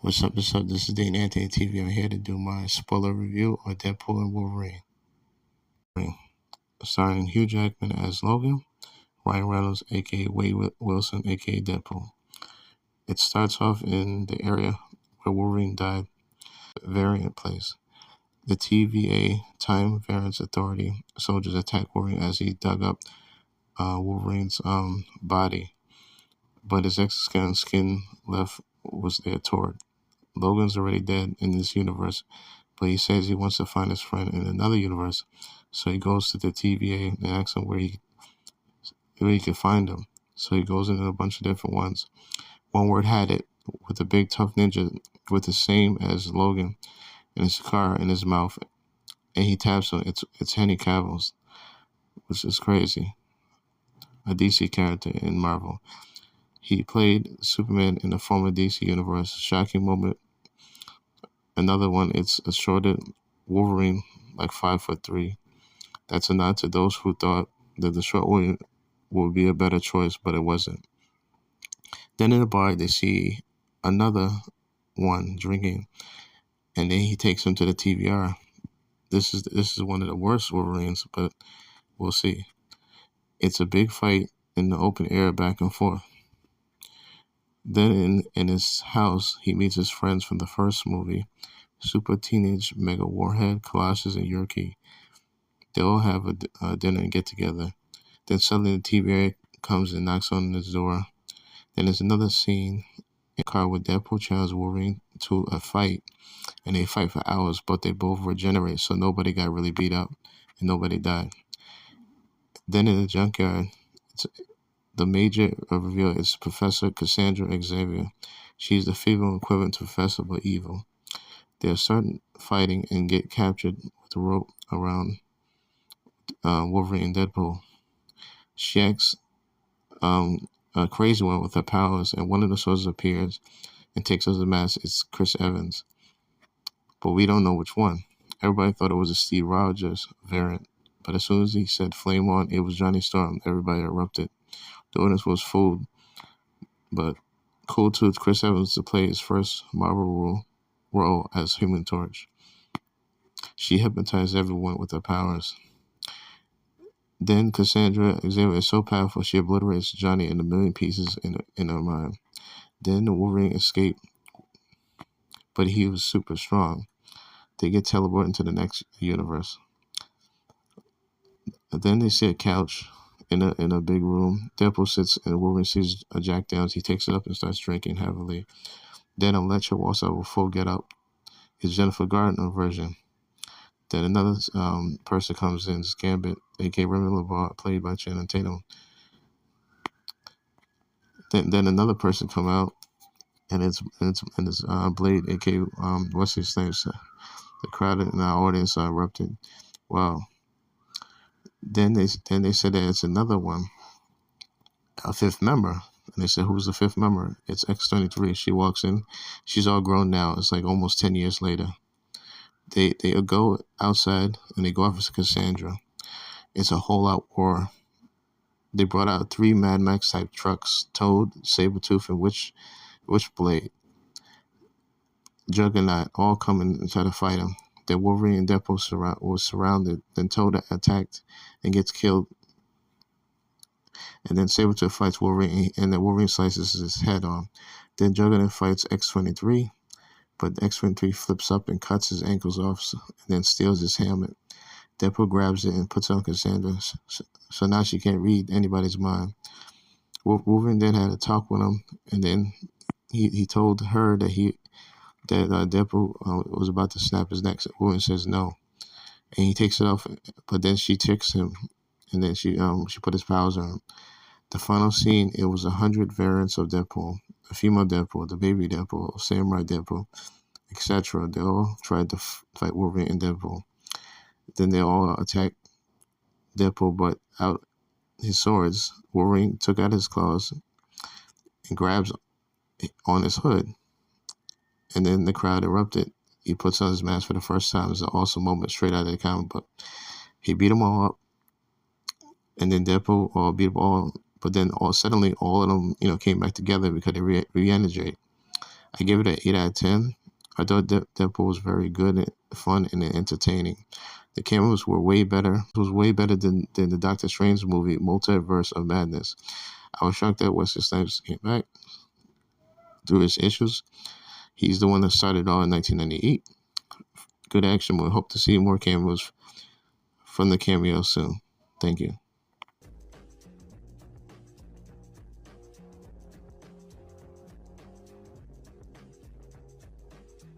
What's up? What's up? This is Dane Anthony TV. I'm here to do my spoiler review of Deadpool and Wolverine. Starring Hugh Jackman as Logan, Ryan Reynolds, aka Wade Wilson, aka Deadpool. It starts off in the area where Wolverine died, variant place. The TVA, Time Variance Authority, soldiers attack Wolverine as he dug up Wolverine's body, but his exoskeleton skin left was there torn. Logan's already dead in this universe, but he says he wants to find his friend in another universe. So he goes to the TVA and asks him where he can find him. So he goes into a bunch of different ones. One word had it with a big tough ninja with the same as Logan in his car in his mouth, and he taps him. It's Henry Cavill's, which is crazy. A DC character in Marvel. He played Superman in the former DC universe. Shocking moment. Another one, it's a shorter Wolverine, like 5'3". That's a nod to those who thought that the short Wolverine would be a better choice, but it wasn't. Then in the bar, they see another one drinking, and then he takes him to the TVR. This is one of the worst Wolverines, but we'll see. It's a big fight in the open air, back and forth. Then in his house, he meets his friends from the first movie, Super Teenage Mega Warhead, Colossus, and Yorkie. They all have a dinner and get together. Then suddenly the TVA comes and knocks on his door. Then there's another scene in a car where Deadpool challenges Wolverine to a fight, and they fight for hours, but they both regenerate, so nobody got really beat up and nobody died. Then in the junkyard, the major reveal is Professor Cassandra Xavier. She's the female equivalent to Professor but evil. They start fighting and get captured with a rope around Wolverine and Deadpool. She acts a crazy one with her powers, and one of the soldiers appears and takes off the mask. It's Chris Evans, but we don't know which one. Everybody thought it was a Steve Rogers variant, but as soon as he said "Flame on," it was Johnny Storm. Everybody erupted. The audience was fooled, but cool to Chris Evans to play his first Marvel role as Human Torch. She hypnotized everyone with her powers. Then Cassandra Xavier is so powerful she obliterates Johnny in a million pieces in her mind. Then the Wolverine escaped, but he was super strong. They get teleported into the next universe. Then they see a couch in a big room. Deadpool sits and Wolverine sees a Jack Downs. He takes it up and starts drinking heavily. Then Electra walks out with full get up. It's Jennifer Gardner version. Then another person comes in, it's Gambit, aka Remy LeVar, played by Channing Tatum. Then another person come out, and it's Blade, aka what's his name? The crowd in our audience erupted. Wow. Then they said that it's another one, a fifth member. And they said, who's the fifth member? It's X-23. She walks in. She's all grown now. It's like almost 10 years later. They go outside and they go after Cassandra. It's a whole-out war. They brought out 3 Mad Max type trucks, Toad, Sabretooth, and Witchblade. Juggernaut all coming and try to fight him. Then Wolverine and Deadpool was surrounded. Then Toad attacked and gets killed. And then Sabretooth fights Wolverine, and then Wolverine slices his head off. Then Juggernaut fights X-23, but X-23 flips up and cuts his ankles off, and then steals his helmet. Deadpool grabs it and puts it on Cassandra, so now she can't read anybody's mind. Wolverine then had a talk with him, and then he told her that Deadpool was about to snap his neck. Wolverine says no, and he takes it off, but then she tricks him, and then she put his powers on him. The final scene, it was 100 variants of Deadpool, the female Deadpool, the baby Deadpool, samurai Deadpool, etc. They all tried to fight Wolverine and Deadpool. Then they all attacked Deadpool, but out his swords, Wolverine took out his claws and grabs on his hood. And then the crowd erupted. He puts on his mask for the first time. It's an awesome moment straight out of the comic book. He beat them all up. And then Deadpool beat them all. But then suddenly all of them, came back together because they re-energized. I give it an 8 out of 10. I thought Deadpool was very good, and fun, and entertaining. The cameos were way better. It was way better than the Doctor Strange movie, Multiverse of Madness. I was shocked that Wesley Snipes came back through his issues. He's the one that started all in 1998. Good action. We hope to see more cameos from the cameo soon. Thank you.